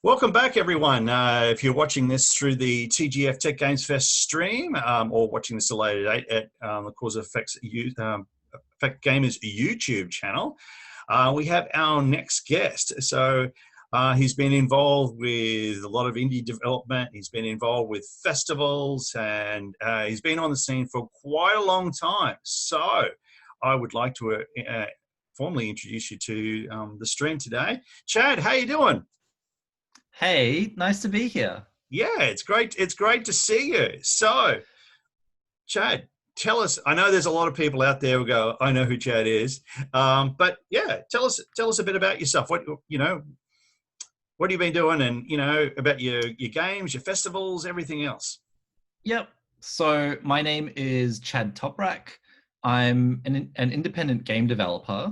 Welcome back, everyone. If you're watching this through the TGF Tech Games Fest stream or watching this at a later date at the Cause Effect Gamers YouTube channel, we have our next guest. So he's been involved with a lot of indie development. He's been involved with festivals, and he's been on the scene for quite a long time. So I would like to formally introduce you to the stream today. Chad, how you doing? Hey, nice to be here. Yeah, it's great. It's great to see you. So, Chad, tell us. I know there's a lot of people out there who go, "I know who Chad is," but yeah, tell us a bit about yourself. What have you been doing, and about your games, your festivals, everything else. Yep. So my name is Chad Toprak. I'm an independent game developer,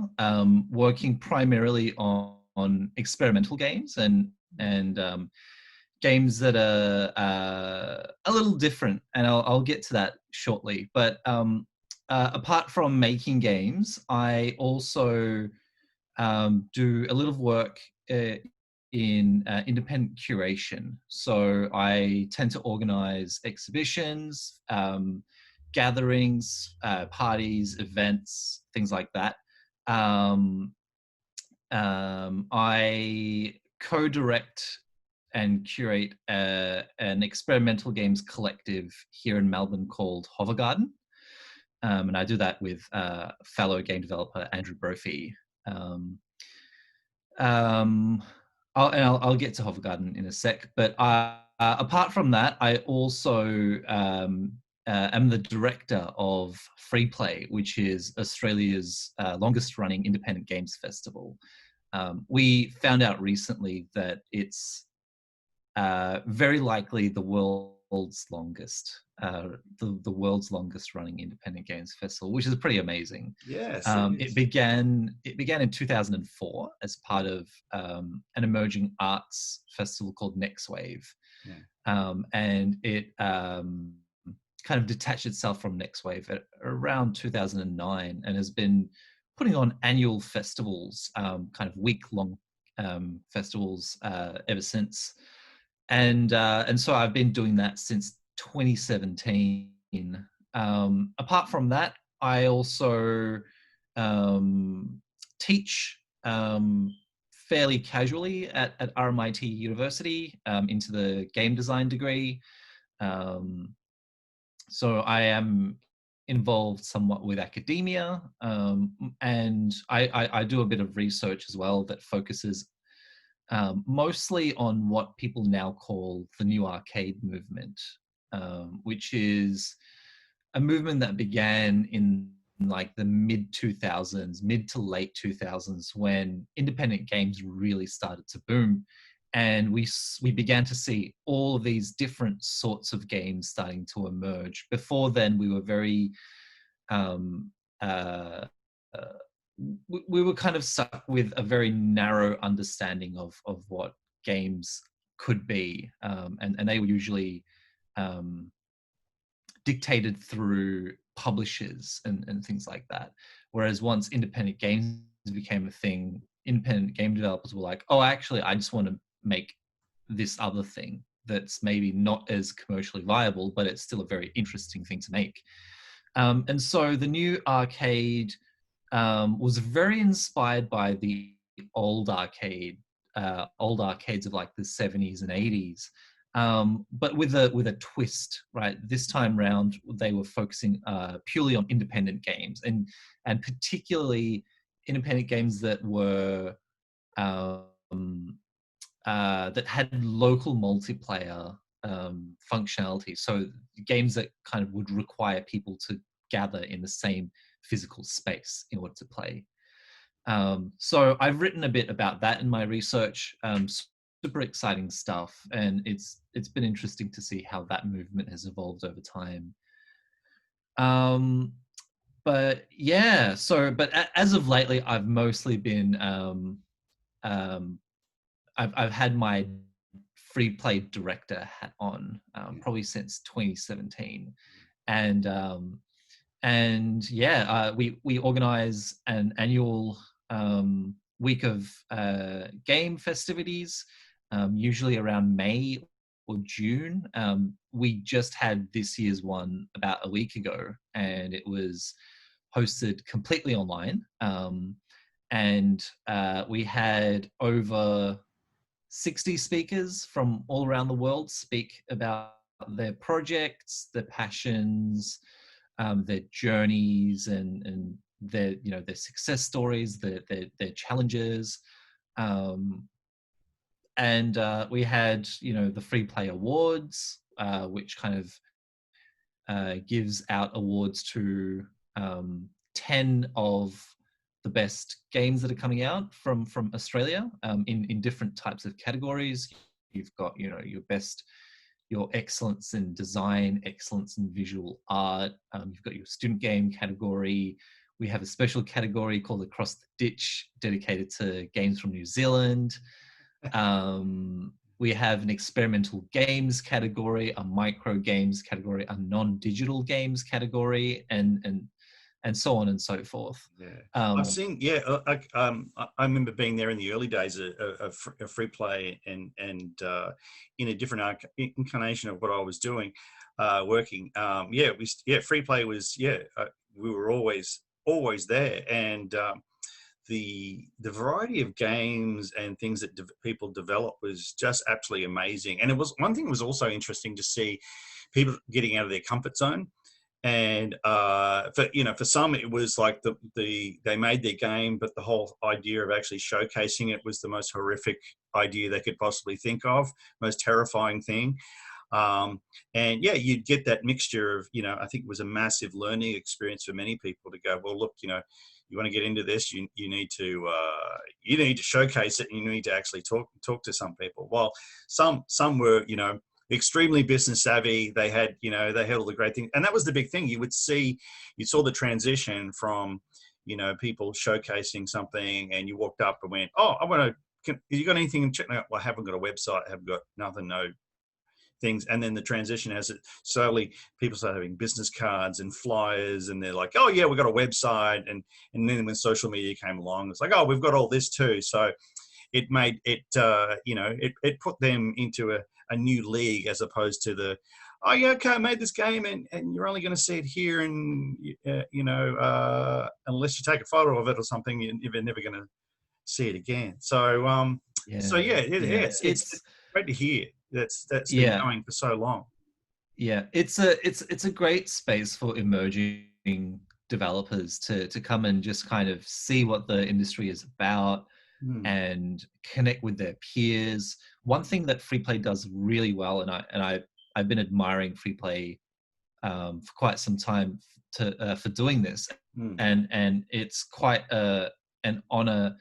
working primarily on experimental games and games that are a little different, and I'll get to that shortly. But apart from making games, I also do a little work in independent curation. So I tend to organize exhibitions, gatherings, parties, events, things like that. I co-direct and curate an experimental games collective here in Melbourne called Hovergarden. And I do that with fellow game developer Andrew Brophy. I'll get to Hovergarden in a sec, but apart from that, I also am the director of Freeplay, which is Australia's longest running independent games festival. We found out recently that it's very likely the world's longest running independent games festival, which is pretty amazing. Yes, it began in 2004 as part of an emerging arts festival called Next Wave. Yeah. And it kind of detached itself from Next Wave at around 2009 and has been putting on annual festivals, kind of week-long festivals ever since. And so I've been doing that since 2017. Apart from that, I also teach fairly casually at RMIT University into the game design degree. So I am involved somewhat with academia, and I do a bit of research as well that focuses mostly on what people now call the new arcade movement, which is a movement that began in like the mid to late 2000s, when independent games really started to boom. And we began to see all of these different sorts of games starting to emerge. Before then, we were very we were kind of stuck with a very narrow understanding of what games could be, and they were usually dictated through publishers and things like that. Whereas once independent games became a thing, independent game developers were like, oh, actually, I just want to make this other thing that's maybe not as commercially viable, but it's still a very interesting thing to make. And so the new arcade was very inspired by the old arcades of like the 70s and 80s, but with a twist, right? This time round, they were focusing purely on independent games, and particularly independent games that were that had local multiplayer functionality. So games that kind of would require people to gather in the same physical space in order to play. So I've written a bit about that in my research. Super exciting stuff, and it's been interesting to see how that movement has evolved over time. But yeah, but as of lately, I've mostly been I've had my Freeplay director hat on probably since 2017, and yeah, we organize an annual week of game festivities usually around May or June. We just had this year's one about a week ago, and it was hosted completely online. And we had over 60 speakers from all around the world speak about their projects, their passions, their journeys, and their their success stories, their challenges. And we had the Freeplay Awards, which kind of gives out awards to 10 of the best games that are coming out from Australia, in different types of categories. You've got your excellence in design, excellence in visual art. You've got your student game category. We have a special category called Across the Ditch, dedicated to games from New Zealand. We have an experimental games category, a micro games category, a non-digital games category, and so on and so forth. Yeah, I've seen. Yeah, I remember being there in the early days of Freeplay, and in a different incarnation of what I was doing, working. Freeplay was we were always there, and the variety of games and things that people develop was just absolutely amazing. And it was one thing was also interesting to see people getting out of their comfort zone. And for some, it was like they made their game, but the whole idea of actually showcasing it was the most horrific idea they could possibly think of, most terrifying thing. And yeah, you'd get that mixture of, I think it was a massive learning experience for many people to go, well, look, you want to get into this, you need to showcase it, and you need to actually talk to some people. While some were, extremely business savvy. They had all the great things, and that was the big thing. You saw the transition from, people showcasing something, and you walked up and went, "Oh, I want to. You got anything?" Check out. Well, I haven't got a website. I haven't got nothing. No things. And then the transition, as it slowly, people start having business cards and flyers, and they're like, "Oh yeah, we've got a website." And then when social media came along, it's like, "Oh, we've got all this too." So it made it, it put them into a new league, as opposed to the, "Oh yeah, okay, I made this game, and you're only going to see it here, and unless you take a photo of it or something, you're never going to see it again." So it's great to hear that's been going for so long. Yeah, it's a great space for emerging developers to come and just kind of see what the industry is about, and connect with their peers. One thing that Freeplay does really well, and I've been admiring Freeplay for quite some time for doing this, and it's quite an honor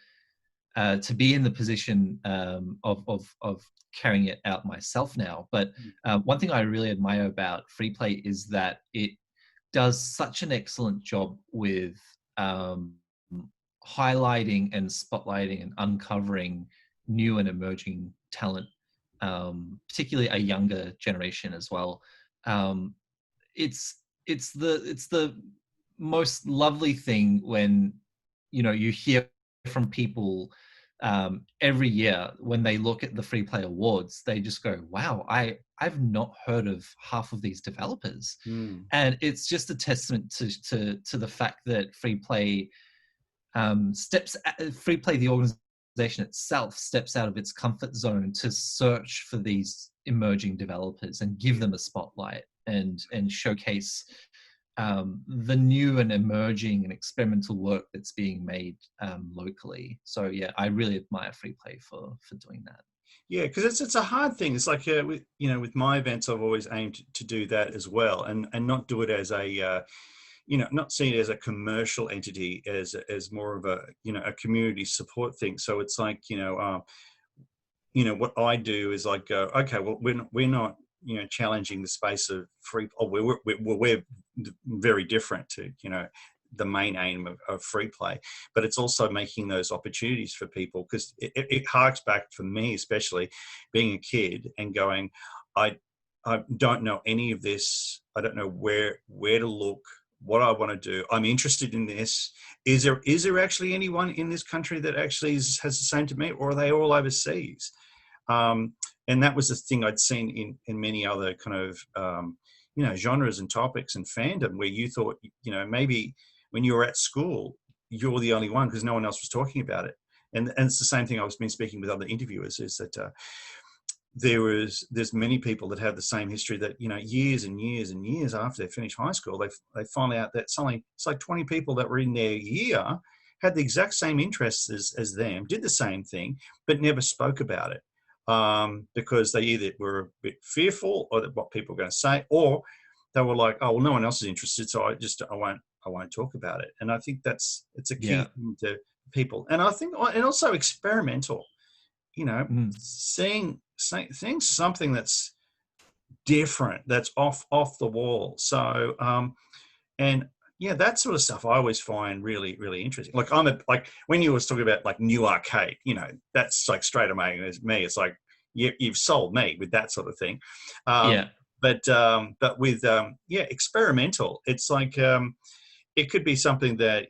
to be in the position of carrying it out myself now. But one thing I really admire about Freeplay is that it does such an excellent job with highlighting and spotlighting and uncovering new and emerging talent, particularly a younger generation as well. It's the most lovely thing when you hear from people every year when they look at the Freeplay Awards. They just go, "Wow, I've not heard of half of these developers," and it's just a testament to the fact that Freeplay Freeplay, the organization itself, steps out of its comfort zone to search for these emerging developers and give them a spotlight and showcase the new and emerging and experimental work that's being made locally. So yeah, I really admire Freeplay for doing that. Yeah, because it's a hard thing. It's like with my events, I've always aimed to do that as well, and not do it as a not see it as a commercial entity, as more of a a community support thing. So it's like what I do is like go, okay, well we're not challenging the space of free. Oh, we're very different to the main aim of Freeplay, but it's also making those opportunities for people, because it harks back for me, especially being a kid and going, I don't know any of this. I don't know where to look, what I want to do. I'm interested in this. Is there actually anyone in this country that actually has the same to me, or are they all overseas? And that was the thing I'd seen in many other kind of genres and topics and fandom, where you thought, maybe when you were at school, you're the only one because no one else was talking about it. And it's the same thing I've been speaking with other interviewers, is that there's many people that have the same history, that years and years and years after they finish high school, they find out that it's like 20 people that were in their year had the exact same interests as them, did the same thing, but never spoke about it, because they either were a bit fearful or what people are going to say, or they were like, oh well, no one else is interested, so I won't talk about it. And I think it's a key thing to people. And I think, and also experimental, seeing something that's different, that's off the wall. So and yeah, that sort of stuff I always find really, really interesting. Like like when you were talking about like new arcade, that's like straight away as me. It's like you've sold me with that sort of thing. But with experimental, it's like it could be something that,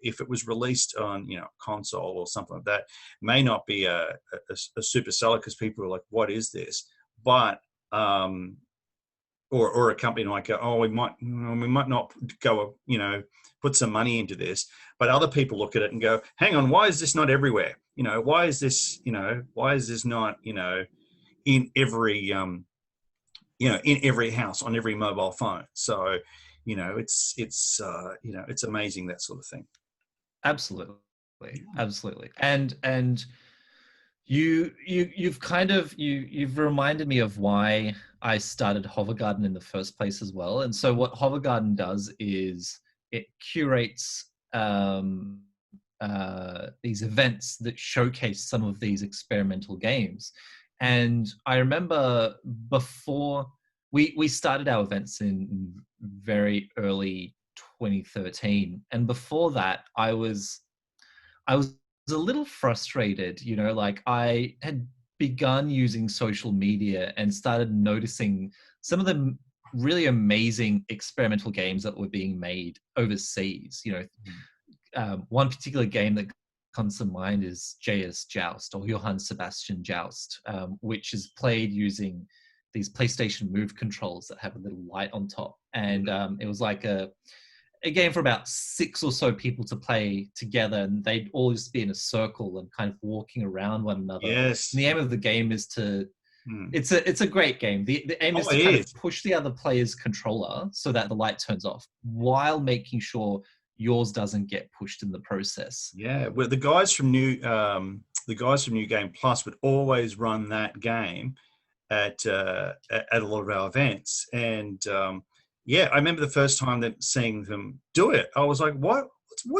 if it was released on, console or something like that, may not be a super seller because people are like, what is this? But, or a company might go, oh, we might not go, put some money into this. But other people look at it and go, hang on, why is this not everywhere? Why is this not, in every, in every house, on every mobile phone? So, it's amazing, that sort of thing. Absolutely. And you've kind of you've reminded me of why I started Hovergarden in the first place as well. And so what Hovergarden does is it curates these events that showcase some of these experimental games. And I remember before we started our events in very early 2013, and before that I was a little frustrated, like I had begun using social media and started noticing some of the really amazing experimental games that were being made overseas. One particular game that comes to mind is JS Joust, or Johann Sebastian Joust, which is played using these PlayStation Move controls that have a little light on top. And it was like a game for about 6 or so people to play together, and they'd all just be in a circle and kind of walking around one another. Yes. And the aim of the game is to it's a great game. The aim is to kind of push the other player's controller so that the light turns off, while making sure yours doesn't get pushed in the process. Yeah, well, the guys from New Game Plus would always run that game at a lot of our events. And I remember the first time that seeing them do it, I was like, what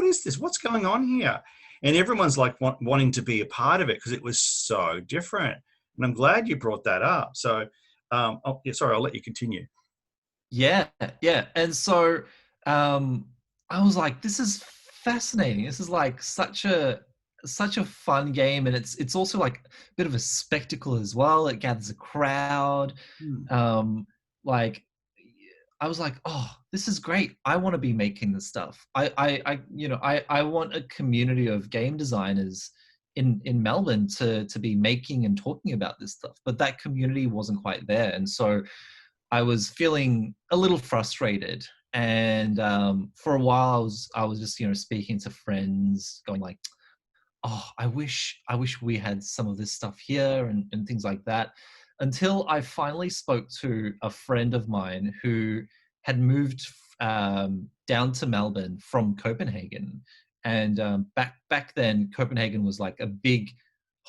is this? What's going on here? And everyone's like wanting to be a part of it because it was so different. And I'm glad you brought that up. So, sorry, I'll let you continue. Yeah. And so I was like, this is fascinating. This is like such a fun game, and it's also like a bit of a spectacle as well. It gathers a crowd. Like I was like, oh, this is great. I want to be making this stuff. I want a community of game designers in Melbourne to be making and talking about this stuff. But that community wasn't quite there. And so I was feeling a little frustrated. And for a while I was just, speaking to friends, going like, oh, I wish we had some of this stuff here and things like that, until I finally spoke to a friend of mine who had moved down to Melbourne from Copenhagen. And back then, Copenhagen was like a big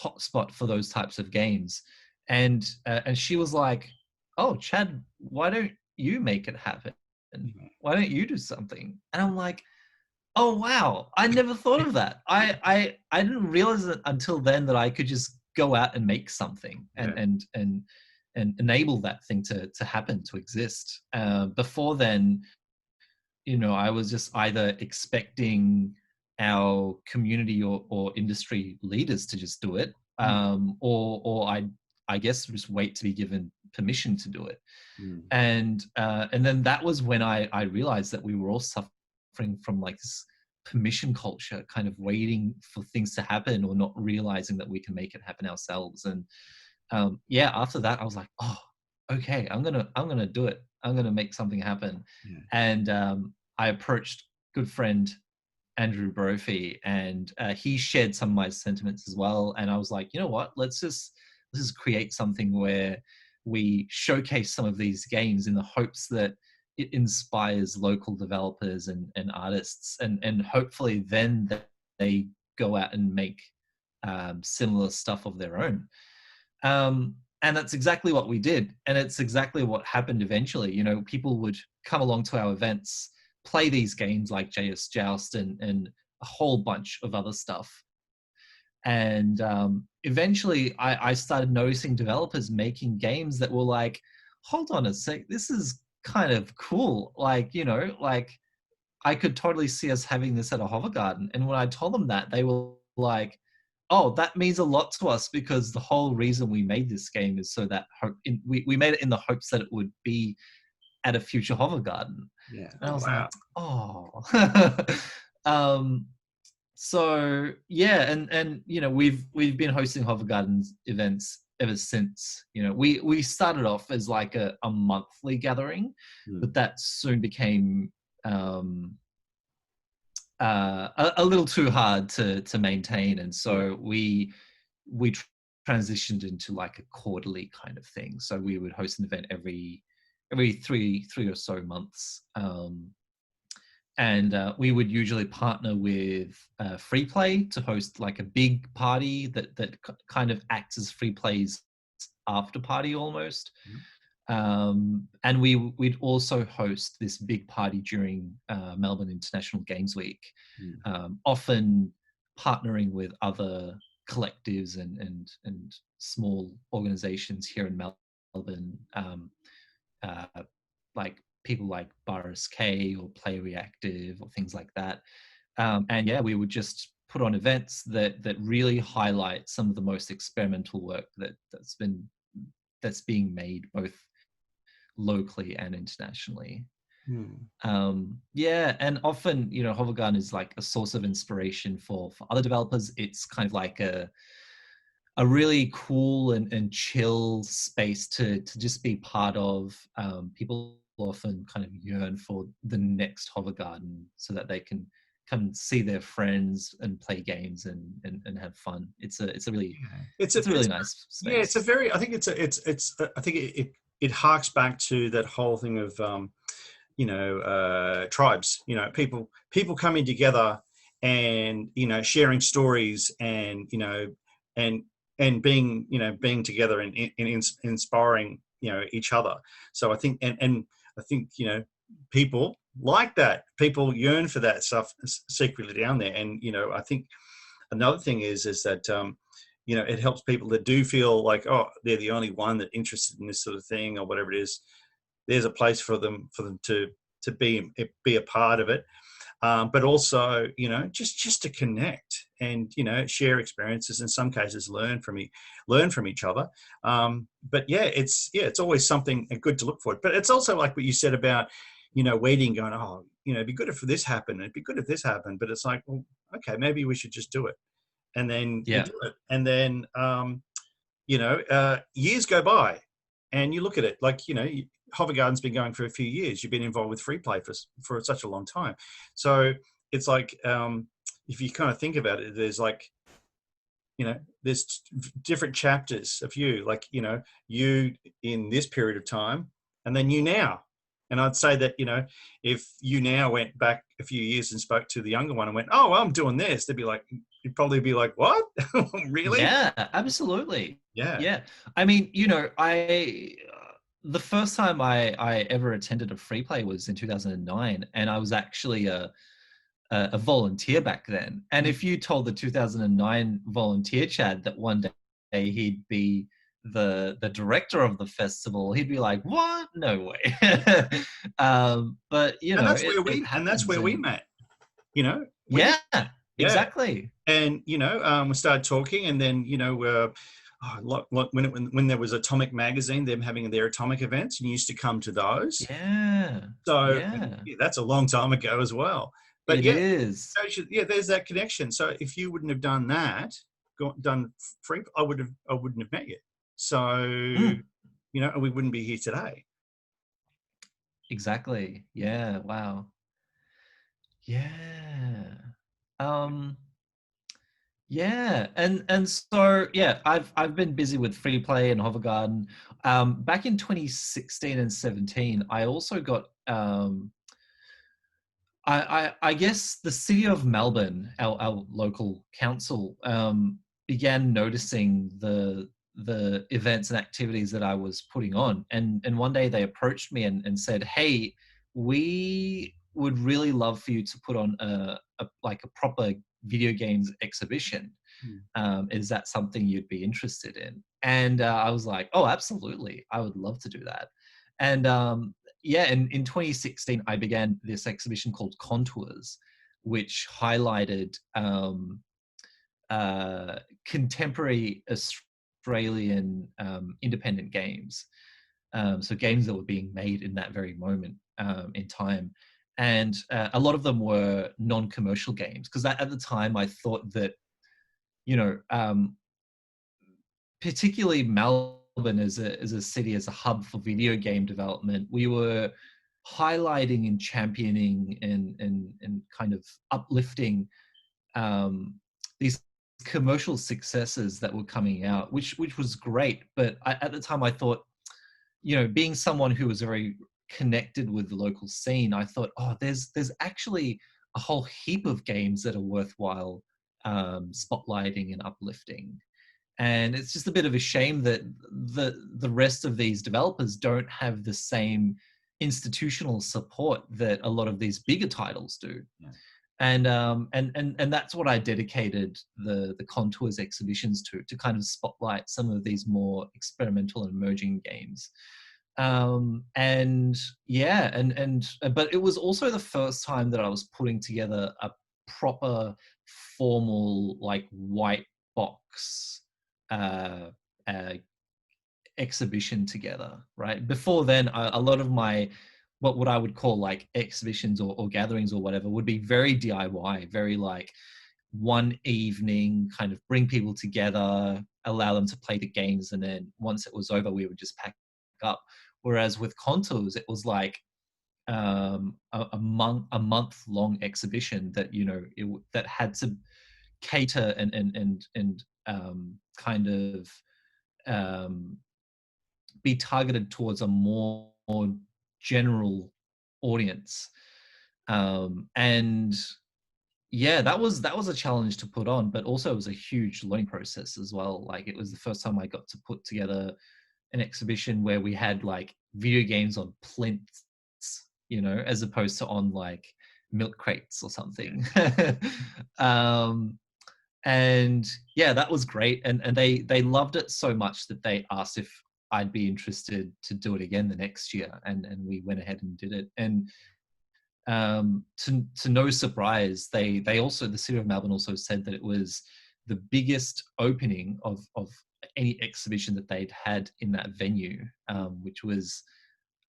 hotspot for those types of games. And she was like, oh, Chad, why don't you make it happen? Why don't you do something? And I'm like, oh wow, I never thought of that. I didn't realize it until then that I could just go out and make something and enable that thing to happen, to exist. Before then, I was just either expecting our community or industry leaders to just do it, or I guess just wait to be given permission to do it. And then that was when I realized that we were all suffering from like this permission culture, kind of waiting for things to happen or not realizing that we can make it happen ourselves. And yeah, after that, I was like, oh, okay, I'm gonna do it. I'm gonna make something happen. Yeah. And I approached good friend Andrew Brophy, and he shared some of my sentiments as well. And I was like, you know what? Let's just create something where we showcase some of these games in the hopes that it inspires local developers and artists, and hopefully then they go out and make similar stuff of their own. And that's exactly what we did, and it's exactly what happened eventually. You know, people would come along to our events, play these games like JS Joust and a whole bunch of other stuff. And eventually I started noticing developers making games that were like, hold on a sec, this is kind of cool. Like, you know, like I could totally see us having this at a Hovergarden. And when I told them that, they were like, oh, that means a lot to us, because the whole reason we made this game is so that we made it in the hopes that it would be at a future Hovergarden. Yeah. And I was Wow. like, oh. So yeah, and you know, we've been hosting Hovergarden events ever since. You know, we started off as like a monthly gathering, but that soon became a little too hard to maintain, and so we transitioned into like a quarterly kind of thing. So we would host an event every three or so months. And we would usually partner with Freeplay to host like a big party that kind of acts as Freeplay's after party almost. And we'd also host this big party during Melbourne International Games Week, often partnering with other collectives and small organizations here in Melbourne, uh, like people like Boris K or Play Reactive or things like that. And yeah, we would just put on events that really highlight some of the most experimental work that's being made both locally and internationally. Yeah, and often, you know, Hovergarden is like a source of inspiration for other developers. It's kind of like a really cool and chill space to just be part of. People often kind of yearn for the next Hovergarden so that they can come and see their friends and play games and have fun. It's a really nice yeah, it's a space. very, I think I think it harks back to that whole thing of tribes, people coming together and sharing stories and and being together and inspiring each other. So I think and I think people like that, people yearn for that stuff secretly down there. And I think another thing is that it helps people that do feel like, oh, they're the only one that interested in this sort of thing or whatever it is. There's a place for them to be a part of it, but also just to connect and share experiences, in some cases learn from each other. But it's always something good to look for. But it's also like what you said about waiting, going, oh, it'd be good if this happened, it'd be good if this happened. But it's like, well, okay, maybe we should just do it. And then you Yeah. do it, and then years go by, and you look at it like Hovergarden's been going for a few years. You've been involved with Freeplay for such a long time, so it's like if you kind of think about it, there's like there's different chapters of you, like you in this period of time, and then you now. And I'd say that if you now went back a few years and spoke to the younger one and went, "Oh, well, I'm doing this," they'd be like, you'd probably be like, "What? Really?" Yeah, absolutely. Yeah. Yeah. I mean, I the first time I ever attended a free play was in 2009, and I was actually a volunteer back then. And if you told the 2009 volunteer Chad that one day he'd be the director of the festival, he'd be like, "What? No way!" But And that's where it that's where happens, we and met. We yeah, yeah. exactly. And we started talking, and then when there was Atomic Magazine, them having their Atomic events, and you used to come to those. Yeah, So yeah, that's a long time ago as well. But it yeah, is. there's that connection. So if you wouldn't have done that, done free, I wouldn't have met you. So, Mm, and we wouldn't be here today. exactly. Yeah. Wow. Yeah. Um, yeah. And so yeah, I've been busy with Freeplay and Hovergarden. Back in 2016 and 17, I also got I guess the city of Melbourne, our local council, began noticing the events and activities that I was putting on, and one day they approached me and said, "Hey, we would really love for you to put on a proper video games exhibition. Hmm. Is that something you'd be interested in?" And I was like, "Oh, absolutely, I would love to do that." And yeah, in 2016, I began this exhibition called Contours, which highlighted contemporary Australian independent games. So games that were being made in that very moment in time. And a lot of them were non-commercial games, because at the time I thought that, you know, particularly Melbourne as a city, as a hub for video game development, we were highlighting and championing and kind of uplifting these commercial successes that were coming out, which was great. But at the time, I thought, being someone who was very connected with the local scene, I thought, oh, there's actually a whole heap of games that are worthwhile spotlighting and uplifting. And it's just a bit of a shame that the rest of these developers don't have the same institutional support that a lot of these bigger titles do. Yeah. And that's what I dedicated the Contours exhibitions to kind of spotlight some of these more experimental and emerging games. And yeah, and but it was also the first time that I was putting together a proper formal, like, white box uh, uh, exhibition together, right? Before then, a lot of my what I would call like exhibitions or gatherings or whatever would be very DIY, very like one evening, kind of bring people together, allow them to play the games, and then once it was over, we would just pack up. Whereas with Contours, it was like a month long exhibition that that had to cater and kind of um, be targeted towards a more general audience. And yeah, that was a challenge to put on, but also it was a huge learning process as well. Like, it was the first time I got to put together an exhibition where we had like video games on plinths, as opposed to on like milk crates or something. um, and yeah, that was great. And they loved it so much that they asked if I'd be interested to do it again the next year, and we went ahead and did it. And to no surprise, they also, the city of Melbourne also said that it was the biggest opening of any exhibition that they'd had in that venue, which was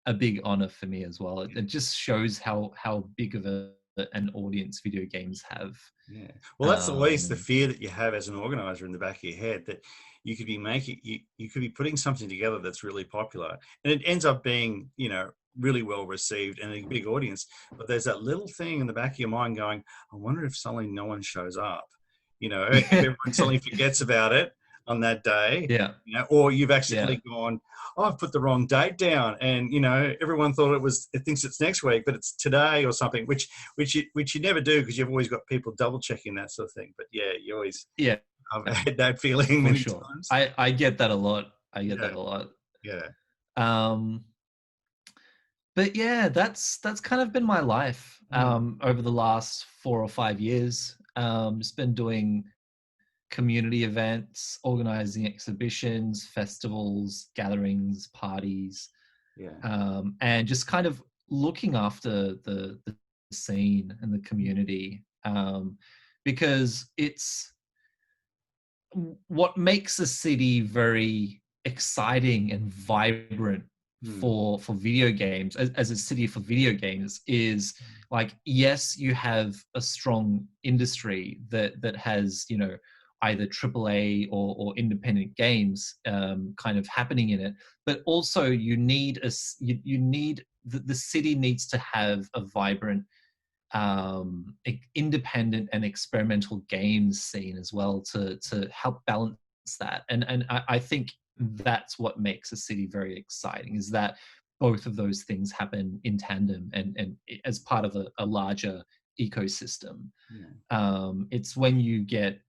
a big honor for me as well. It just shows how big of an audience video games have. Yeah. Well, that's always the fear that you have as an organizer in the back of your head, that you could be you could be putting something together that's really popular, and it ends up being, really well received and a big audience. But there's that little thing in the back of your mind going, I wonder if suddenly no one shows up, if everyone suddenly forgets about it on that day, Yeah. or you've accidentally gone, oh, I've put the wrong date down, and everyone thought it thinks it's next week, but it's today or something, which you never do, because you've always got people double checking that sort of thing. But yeah, you always I've had that feeling for many sure. times. I get that a lot. I get that a lot. Yeah. But yeah, that's kind of been my life over the last 4 or 5 years. Just been doing community events, organizing exhibitions, festivals, gatherings, parties, and just kind of looking after the scene and the community, because it's what makes a city very exciting and vibrant for video games, as a city for video games, is like, yes, you have a strong industry that has either AAA or independent games kind of happening in it. But also you need you need the city needs to have a vibrant independent and experimental games scene as well to help balance that. And I think that's what makes a city very exciting, is that both of those things happen in tandem and as part of a larger ecosystem. It's when you get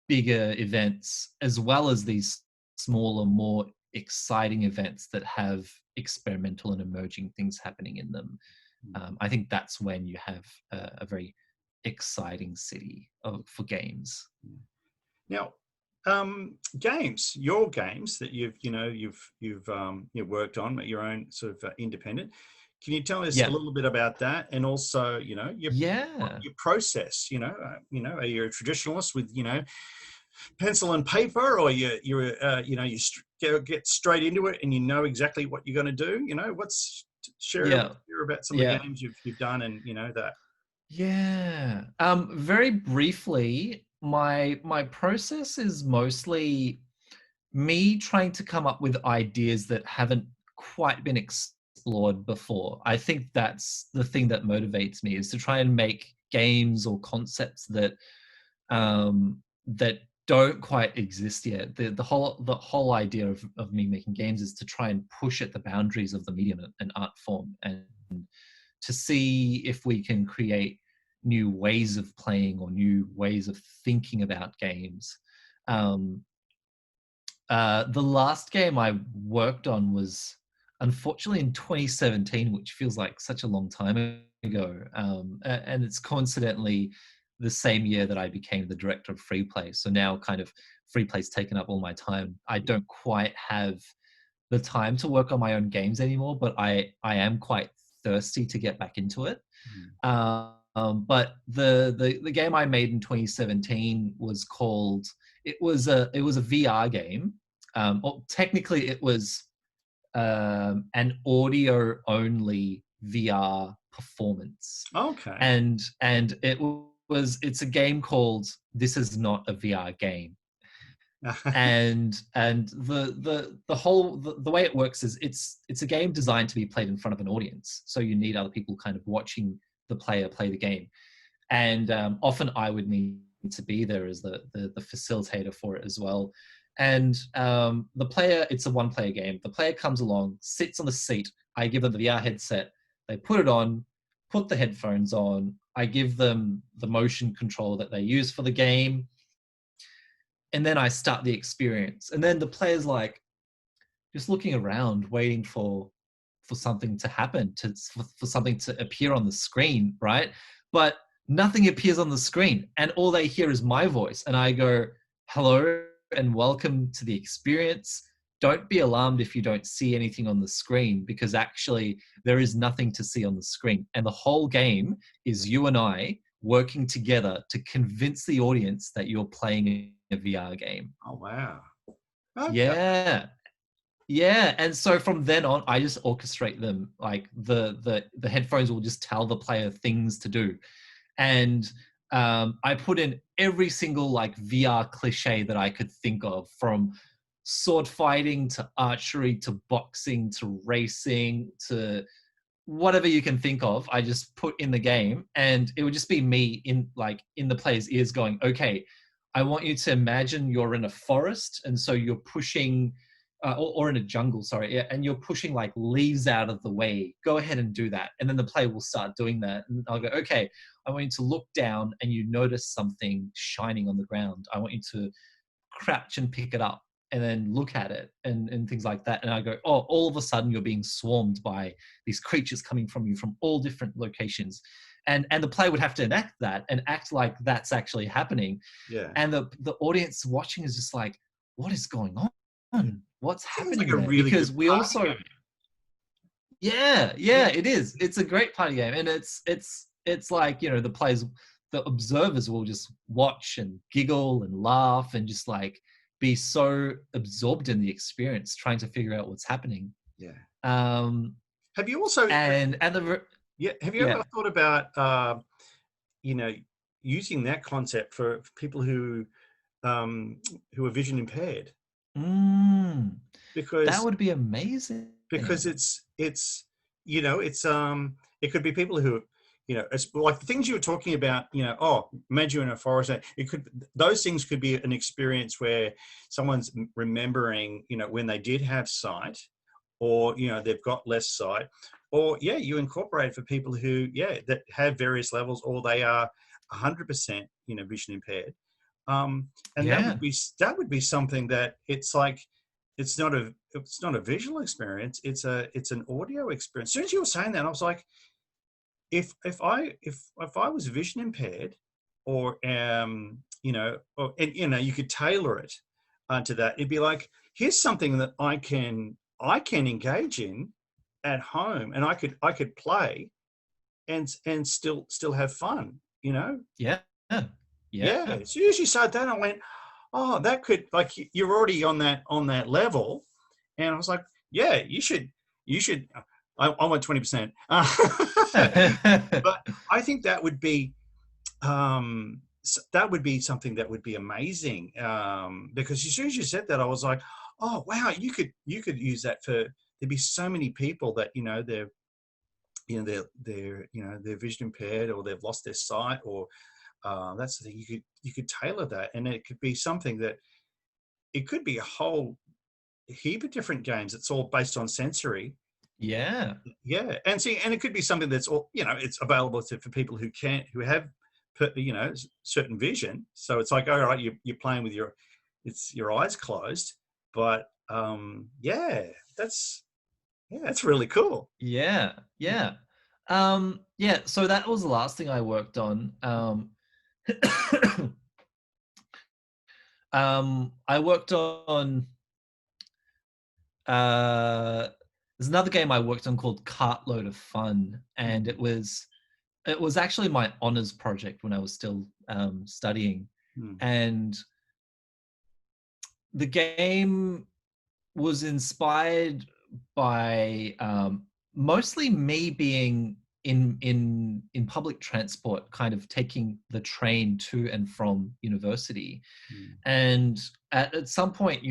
bigger events as well as these smaller, more exciting events that have experimental and emerging things happening in them. I think that's when you have a very exciting city for games. Now, games, your games that you've worked on at your own sort of independent. Can you tell us a Yeah. little bit about that, and also, your Yeah. process? Are you a traditionalist with pencil and paper, or get straight into it and you know exactly what you're going to do? Share about some of the games you've done, and that. Yeah. Very briefly, my process is mostly me trying to come up with ideas that haven't quite been explored before. I think that's the thing that motivates me, is to try and make games or concepts that that don't quite exist yet. The whole idea of me making games is to try and push at the boundaries of the medium and art form, and to see if we can create new ways of playing or new ways of thinking about games. The last game I worked on was unfortunately in 2017, which feels like such a long time ago. And it's coincidentally the same year that I became the director of Freeplay. So now kind of Freeplay's taken up all my time. I don't quite have the time to work on my own games anymore, but I am quite thirsty to get back into it. But the game I made in 2017 was called, it was a VR game. Technically it was an audio only VR performance. Okay. And it's a game called This Is Not a VR Game. and the way it works is it's a game designed to be played in front of an audience, so you need other people kind of watching the player play the game, and often I would need to be there as the facilitator for it as well. And the player, it's a one player game. The player comes along, sits on the seat, I give them the VR headset, they put it on, put the headphones on, I give them the motion control that they use for the game, and then I start the experience. And then the player's like just looking around, waiting for something to happen, for something to appear on the screen, right? But nothing appears on the screen, and all they hear is my voice. And I go, hello and welcome to the experience. Don't be alarmed if you don't see anything on the screen, because actually there is nothing to see on the screen. And the whole game is you and I working together to convince the audience that you're playing a VR game. Oh, wow. Okay. Yeah. And so from then on, I just orchestrate them. Like the headphones will just tell the player things to do. And I put in every single like VR cliche that I could think of, from sword fighting to archery to boxing to racing to whatever you can think of. I just put in the game, and it would just be me in the player's ears going, okay, I want you to imagine you're in a forest, and so you're pushing or in a jungle, sorry, and you're pushing like leaves out of the way. Go ahead and do that. And then the player will start doing that. And I'll go, okay, I want you to look down and you notice something shining on the ground. I want you to crouch and pick it up and then look at it and things like that. And I go, oh, all of a sudden you're being swarmed by these creatures coming from you from all different locations. And the player would have to enact that and act like that's actually happening. Yeah. And the audience watching is just like, what is going on? What's happening? Like a really because good we also game. yeah, it is. It's a great party game, and it's like, the players, the observers will just watch and giggle and laugh and just like be so absorbed in the experience, trying to figure out what's happening. Yeah. Have you also have you ever thought about using that concept for people who who are vision impaired, Mm, that because would be amazing. it's you know it could be people who it's like the things you were talking about, oh, imagine you're in a forest. Those things could be an experience where someone's remembering when they did have sight, or they've got less sight, or you incorporate for people who that have various levels, or they are 100% vision impaired. And that Yeah, would be something that it's like it's not a visual experience, it's an audio experience. As soon as you were saying that, I was like, if I was vision impaired, or you could tailor it to that. It'd be like, here's something that I can engage in at home, and I could play and still have fun. yeah, Yeah. yeah, As soon as you said that, I went, oh, that could, like, you're already on that level. And I was like, yeah, you should. I want 20%. But I think that would be something that would be amazing, because as soon as you said that, I was like, oh wow, you could use that for. There'd be so many people that they're vision impaired, or they've lost their sight, or that's the thing. You could tailor that, and it could be something that it could be a whole heap of different games. It's all based on sensory. yeah, Yeah, and it could be something that's all it's available for people who have certain vision. So it's like, all right, you're playing with your eyes closed, but that's that's really cool. yeah, yeah. Yeah, so that was the last thing I worked on. I worked on uh there's another game I worked on called Cartload of Fun, and it was actually my honors project when I was still studying. Mm, And the game was inspired by mostly me being in public transport, kind of taking the train to and from university. mm, And at some point,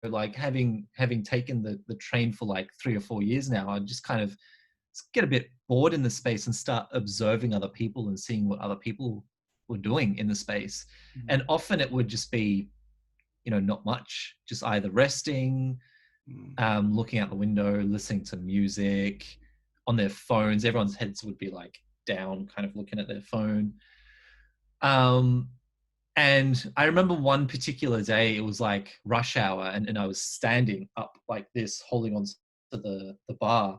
like having taken the train for like 3 or 4 years now, I just kind of get a bit bored in the space and start observing other people and seeing what other people were doing in the space. mm, And often it would just be, not much, just either resting, mm, looking out the window, listening to music on their phones. Everyone's heads would be like down, kind of looking at their phone. Um, and I remember one particular day, it was like rush hour, and I was standing up like this, holding on to the bar,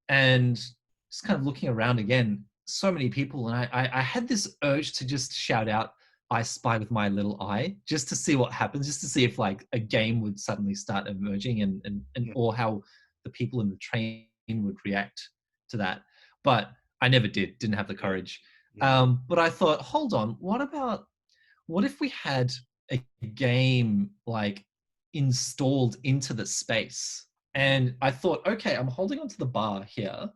and just kind of looking around again. So many people, and I had this urge to just shout out, "I spy with my little eye," just to see what happens, just to see if like a game would suddenly start emerging, and yeah, or how the people in the train would react to that. But I never didn't have the yeah, courage. yeah. But I thought, hold on, what if we had a game like installed into the space? And I thought, okay, I'm holding onto the bar here.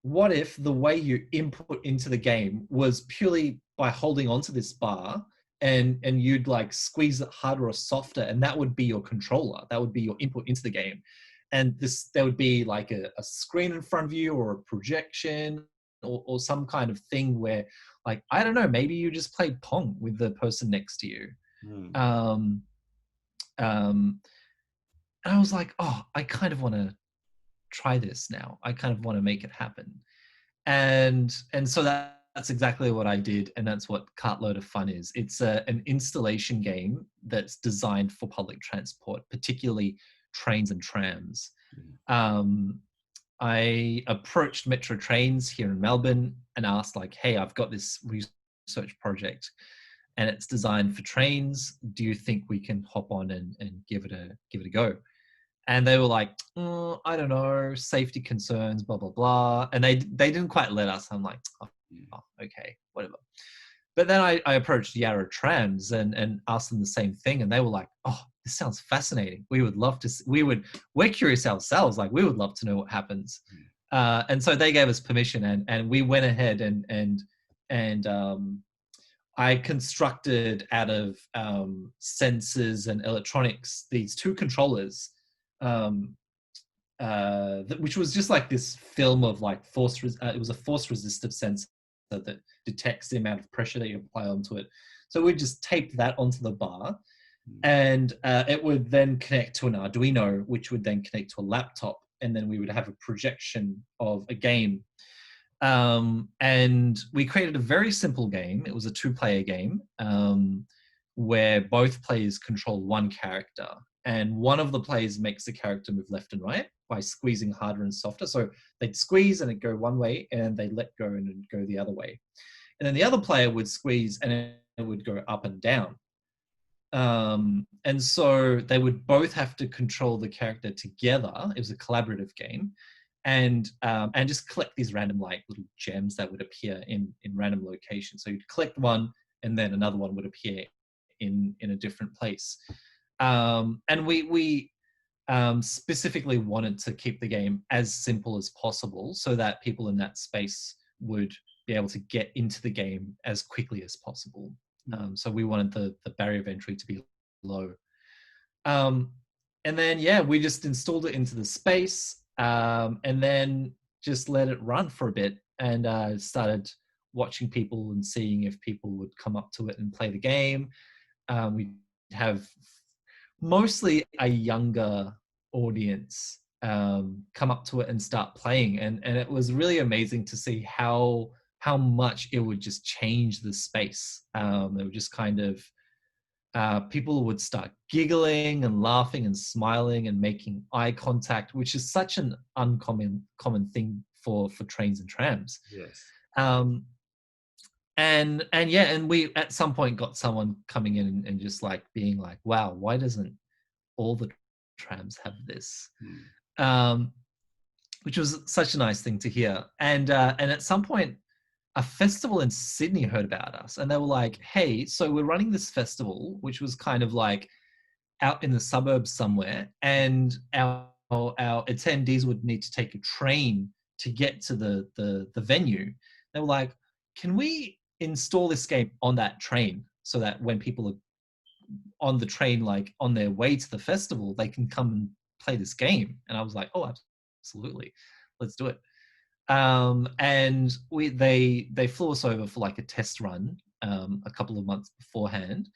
What if the way you input into the game was purely by holding onto this bar, and you'd like squeeze it harder or softer, and that would be your controller, that would be your input into the game. And there would be like a screen in front of you, or a projection, or some kind of thing where, like, I don't know, maybe you just play Pong with the person next to you. Mm, um, um, and I was like, oh, I kind of want to try this now. I kind of want to make it happen. And so that's exactly what I did, and that's what Cartload of Fun is. It's an installation game that's designed for public transport, particularly trains and trams. mm, Um, I approached Metro Trains here in Melbourne and asked, like, hey, I've got this research project and it's designed for trains. Do you think we can hop on and give it a go? And they were like, I don't know, safety concerns, blah, blah, blah. And they didn't quite let us. I'm like, mm, oh, okay, whatever. But then I approached Yarra Trams and asked them the same thing. And they were like, oh, this sounds fascinating. We would love to, we're curious ourselves. Like, we would love to know what happens. mm, And so they gave us permission, and we went ahead and I constructed out of sensors and electronics these two controllers, which was just like this film of like it was a force resistive sensor that detects the amount of pressure that you apply onto it. So we just taped that onto the bar, and it would then connect to an Arduino, which would then connect to a laptop, and then we would have a projection of a game. And we created a very simple game. It was a 2-player game where both players control one character, and one of the players makes the character move left and right by squeezing harder and softer. So they'd squeeze and it'd go one way, and they let go and it'd go the other way. And then the other player would squeeze and it would go up and down. And so they would both have to control the character together. It was a collaborative game, and just collect these random like little gems that would appear in random locations. So you'd collect one, and then another one would appear in a different place. And we specifically wanted to keep the game as simple as possible, so that people in that space would be able to get into the game as quickly as possible. So we wanted the barrier of entry to be low. And then, yeah, we just installed it into the space, and then just let it run for a bit, and started watching people and seeing if people would come up to it and play the game. We have mostly a younger audience come up to it and start playing, and it was really amazing to see how much it would just change the space. It would just kind of people would start giggling and laughing and smiling and making eye contact, which is such an common thing for trains and trams. Yes. And yeah, and we at some point got someone coming in and just like being like, wow, why doesn't all the trams have this? Which was such a nice thing to hear. And at some point, a festival in Sydney heard about us, and they were like, hey, so we're running this festival, which was kind of like out in the suburbs somewhere, and our attendees would need to take a train to get to the venue. They were like, can we install this game on that train so that when people are on the train, like on their way to the festival, they can come and play this game? And I was like, oh, absolutely, let's do it. And they flew us over for like a test run a couple of months beforehand,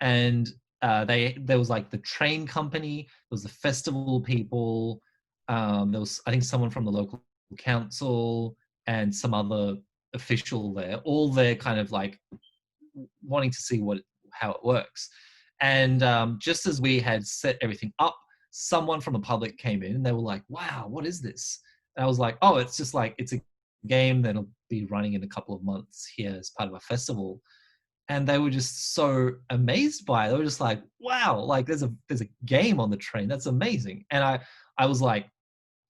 and there was like the train company, there was the festival people, there was, I think, someone from the local council and some other official there, all there kind of like wanting to see how it works. And just as we had set everything up, someone from the public came in and they were like, wow, what is this? And I was like, oh, it's just like, it's a game that'll be running in a couple of months here as part of a festival. And they were just so amazed by it. They were just like, wow, like there's a game on the train. That's amazing. And I was like,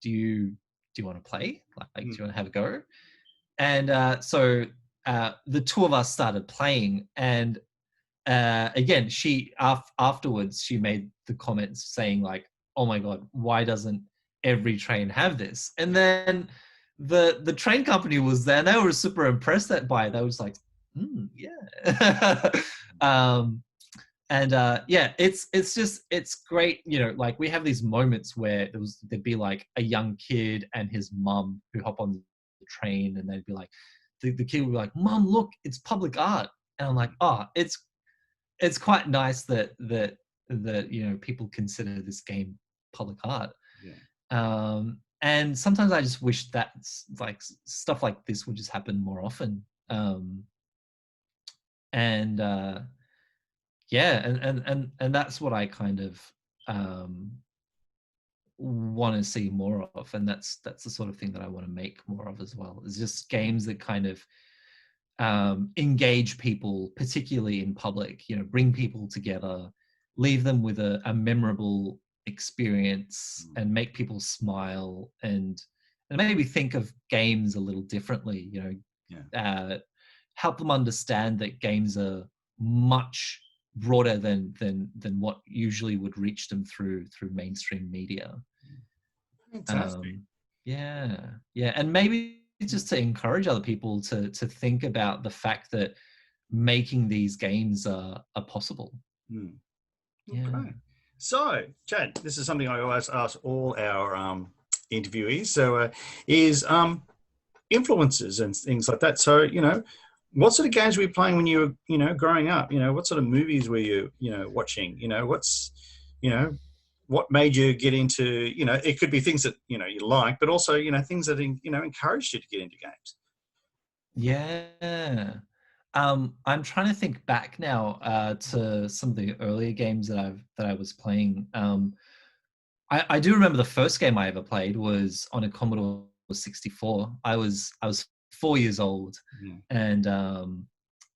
do you want to play? Like, do you want to have a go? And so the two of us started playing, and again, she afterwards she made the comments saying like, oh my god, why doesn't every train have this? And then the train company was there, and they were super impressed by it. They was like, yeah. Yeah, it's great, you know, like we have these moments where there'd be like a young kid and his mum who hop on the train, and they'd be like, the kid would be like, mum, look, it's public art. And I'm like, oh, it's quite nice that you know, people consider this game public art. Yeah. And sometimes I just wish that like stuff like this would just happen more often. Yeah, and that's what I kind of want to see more of, and that's the sort of thing that I want to make more of as well. It's just games that kind of engage people, particularly in public, you know, bring people together, leave them with a memorable experience, and make people smile, and maybe think of games a little differently, you know. Yeah. Help them understand that games are much broader than what usually would reach them through mainstream media. Fantastic. Yeah, and maybe just to encourage other people to think about the fact that making these games are possible. Hmm. Yeah. Okay. So, Chad, this is something I always ask all our interviewees. So, is influences and things like that. So, what sort of games were you playing when you were, growing up? What sort of movies were you, watching? What made you get into, it could be things that, you like, but also, things that, encouraged you to get into games. Yeah. I'm trying to think back now to some of the earlier games that I was playing. I do remember the first game I ever played was on a Commodore 64. I was 4 years old, Yeah.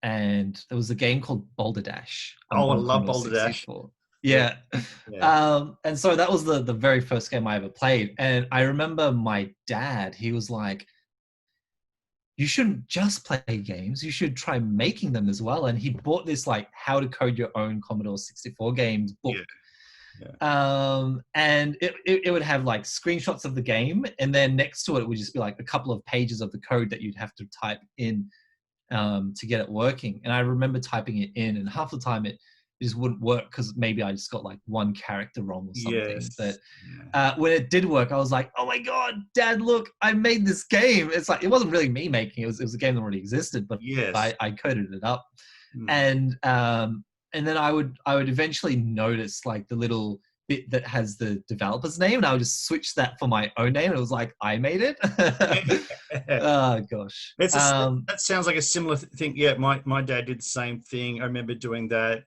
and there was a game called Boulder Dash Oh, I on love Commodore Boulder Dash. 64. Yeah. Yeah. Yeah. And so that was the very first game I ever played. And I remember my dad, he was like, you shouldn't just play games, you should try making them as well. And he bought this like how to code your own Commodore 64 games book. Yeah. Yeah. And it would have like screenshots of the game, and then next to it would just be like a couple of pages of the code that you'd have to type in to get it working. And I remember typing it in, and half the time it just wouldn't work because maybe I just got like one character wrong or something. But Yes. Yeah. when it did work, I was like, "Oh my god, Dad! Look, I made this game." It's like it wasn't really me making it; it was a game that already existed, but Yes. I coded it up. Mm. And then I would eventually notice like the little bit that has the developer's name, and I would just switch that for my own name. And it was like I made it. Oh gosh. That sounds like a similar thing. Yeah, my dad did the same thing. I remember doing that.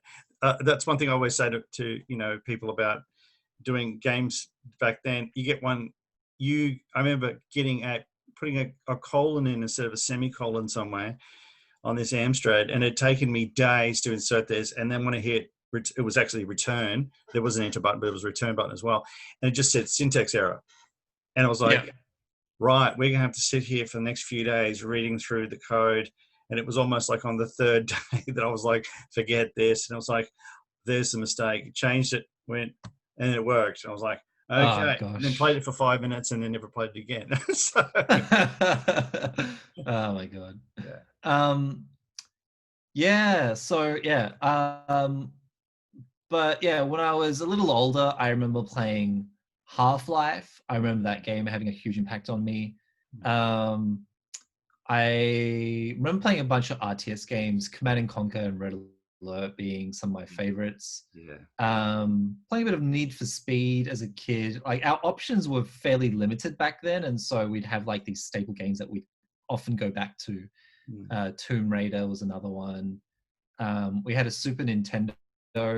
That's one thing I always say to people about doing games back then. You get one. I remember putting a colon in instead of a semicolon somewhere on this Amstrad, and it had taken me days to insert this. And then when I hit, it was actually return. There was an enter button, but it was a return button as well, and it just said syntax error. And I was like, Yeah. right, we're going to have to sit here for the next few days reading through the code. And it was almost like on the third day that I was like, forget this. And I was like, there's the mistake. Changed it, went, and it worked. And I was like, Oh okay. And then played gosh. it for 5 minutes and then never played it again. So, Oh my god. yeah. Um, yeah. So yeah. But yeah, when I was a little older, I remember playing Half-Life. I remember that game having a huge impact on me. Um, I remember playing a bunch of RTS games, Command and Conquer and Red Alert being some of my favorites. Yeah. Playing a bit of Need for Speed as a kid. Like our options were fairly limited back then, and so we'd have like these staple games that we'd often go back to. Tomb Raider was another one. We had a Super Nintendo,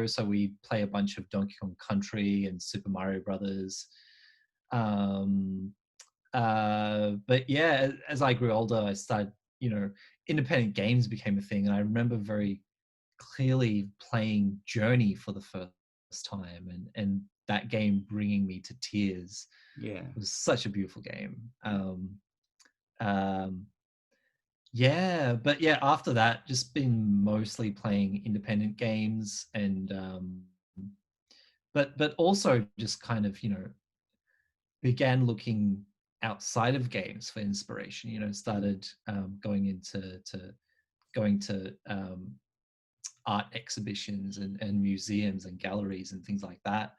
so we play a bunch of Donkey Kong Country and Super Mario Brothers. But yeah, as I grew older, I started, independent games became a thing, and I remember very clearly playing Journey for the first time, and that game bringing me to tears. Yeah. It was such a beautiful game. Yeah, but yeah, after that, just been mostly playing independent games, and but also just kind of began looking outside of games for inspiration. Started going to art exhibitions and museums and galleries and things like that.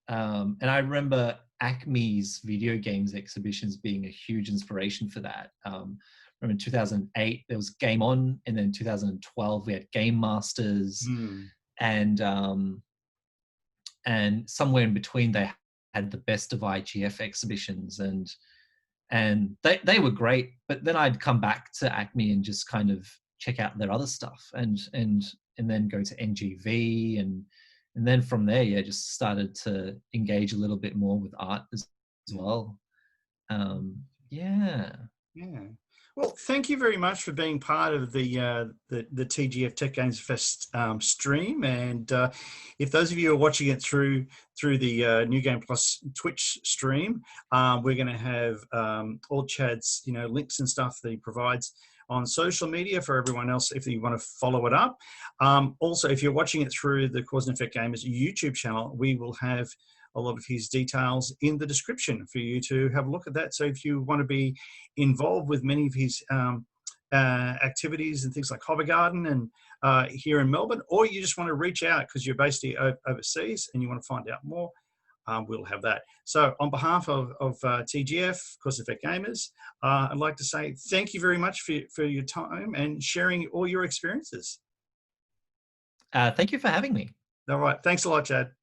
And I remember Acme's video games exhibitions being a huge inspiration for that. Remember in 2008 there was Game On, and then in 2012 we had Game Masters, and somewhere in between they had the Best of IGF exhibitions, and they were great. But then I'd come back to Acme and just kind of check out their other stuff, and then go to NGV, and then from there, yeah, just started to engage a little bit more with art as well. Yeah. Yeah. Well, thank you very much for being part of the TGF Tech Games Fest stream. And if those of you are watching it through the New Game Plus Twitch stream, we're going to have all Chad's links and stuff that he provides on social media for everyone else if you want to follow it up. Also, if you're watching it through the Cause and Effect Gamers YouTube channel, we will have a lot of his details in the description for you to have a look at that. So if you want to be involved with many of his activities and things like Hovergarden and here in Melbourne, or you just want to reach out because you're based overseas and you want to find out more, we'll have that. So on behalf of TGF, Cause Effect Gamers, I'd like to say thank you very much for your time and sharing all your experiences. Thank you for having me. All right. Thanks a lot, Chad.